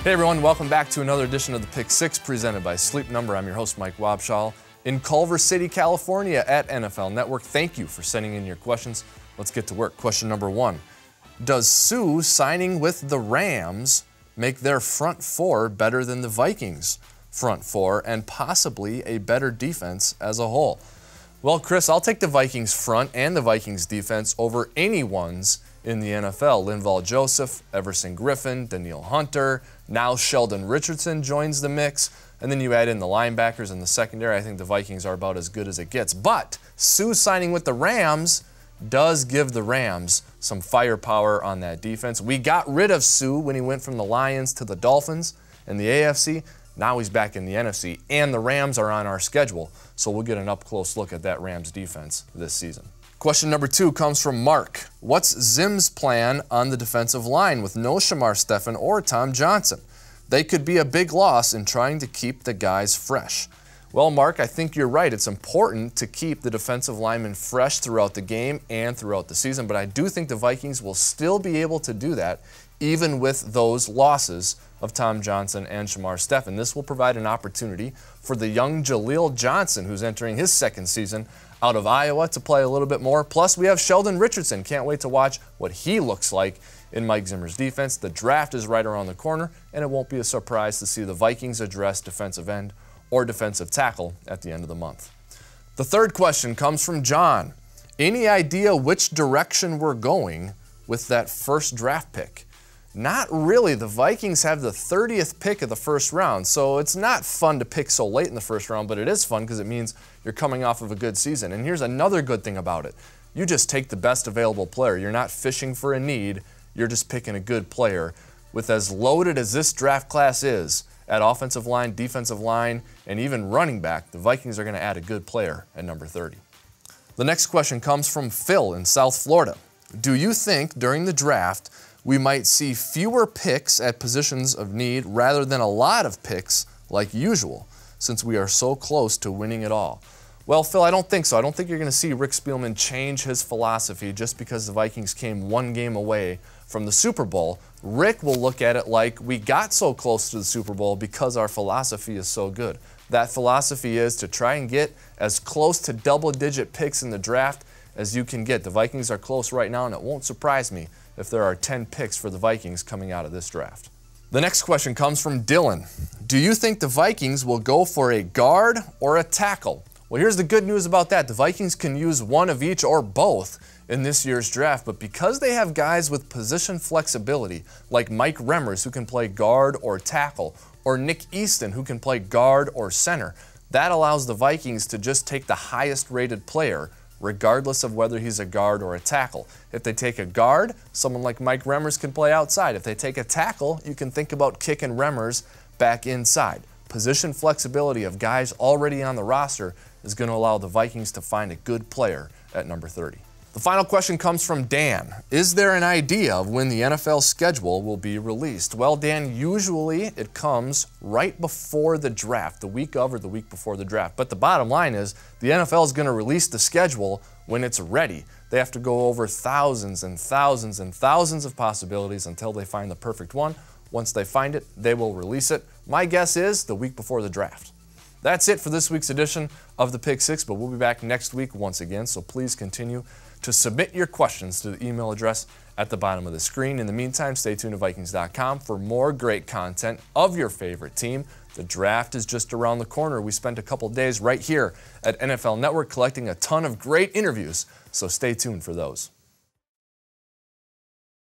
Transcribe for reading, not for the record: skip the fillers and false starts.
Hey everyone, welcome back to another edition of the Pick 6 presented by Sleep Number. I'm your host, Mike Wobschall, in Culver City, California at NFL Network. Thank you for sending in your questions. Let's get to work. Question number 1. Does Sue signing with the Rams make their front four better than the Vikings' front four and possibly a better defense as a whole? Well, Chris, I'll take the Vikings front and the Vikings defense over anyone's in the NFL. Linval Joseph, Everson Griffin, Danielle Hunter, now Sheldon Richardson joins the mix, and then you add in the linebackers and the secondary. I think the Vikings are about as good as it gets. But Sue signing with the Rams does give the Rams some firepower on that defense. We got rid of Sue when he went from the Lions to the Dolphins in the AFC. Now he's back in the NFC, and the Rams are on our schedule, so we'll get an up-close look at that Rams defense this season. Question number 2 comes from Mark. What's Zim's plan on the defensive line with no Shamar Stephen or Tom Johnson? They could be a big loss in trying to keep the guys fresh. Well, Mark, I think you're right. It's important to keep the defensive linemen fresh throughout the game and throughout the season, but I do think the Vikings will still be able to do that even with those losses of Tom Johnson and Shamar Stephen. This will provide an opportunity for the young Jaleel Johnson, who's entering his second season out of Iowa, to play a little bit more. Plus, we have Sheldon Richardson. Can't wait to watch what he looks like in Mike Zimmer's defense. The draft is right around the corner, and it won't be a surprise to see the Vikings address defensive end or defensive tackle at the end of the month. The third question comes from John. Any idea which direction we're going with that first draft pick? Not really. The Vikings have the 30th pick of the first round, so it's not fun to pick so late in the first round, but it is fun because it means you're coming off of a good season. And here's another good thing about it. You just take the best available player. You're not fishing for a need. You're just picking a good player. With as loaded as this draft class is at offensive line, defensive line, and even running back, the Vikings are going to add a good player at number 30. The next question comes from Phil in South Florida. Do you think during the draft we might see fewer picks at positions of need rather than a lot of picks like usual, since we are so close to winning it all? Well, Phil, I don't think so. I don't think you're going to see Rick Spielman change his philosophy just because the Vikings came one game away from the Super Bowl. Rick will look at it like we got so close to the Super Bowl because our philosophy is so good. That philosophy is to try and get as close to double-digit picks in the draft as you can get. The Vikings are close right now, and it won't surprise me if there are 10 picks for the Vikings coming out of this draft. The next question comes from Dylan. Do you think the Vikings will go for a guard or a tackle? Well, here's the good news about that. The Vikings can use one of each or both in this year's draft, but because they have guys with position flexibility, like Mike Remmers, who can play guard or tackle, or Nick Easton, who can play guard or center, that allows the Vikings to just take the highest rated player regardless of whether he's a guard or a tackle. If they take a guard, someone like Mike Remmers can play outside. If they take a tackle, you can think about kicking Remmers back inside. Position flexibility of guys already on the roster is going to allow the Vikings to find a good player at number 30. The final question comes from Dan. Is there an idea of when the NFL schedule will be released? Well, Dan, usually it comes right before the draft, the week of or the week before the draft. But the bottom line is the NFL is going to release the schedule when it's ready. They have to go over thousands and thousands and thousands of possibilities until they find the perfect one. Once they find it, they will release it. My guess is the week before the draft. That's it for this week's edition of the Pick 6, but we'll be back next week once again, so please continue to submit your questions to the email address at the bottom of the screen. In the meantime, stay tuned to Vikings.com for more great content of your favorite team. The draft is just around the corner. We spent a couple days right here at NFL Network collecting a ton of great interviews, so stay tuned for those.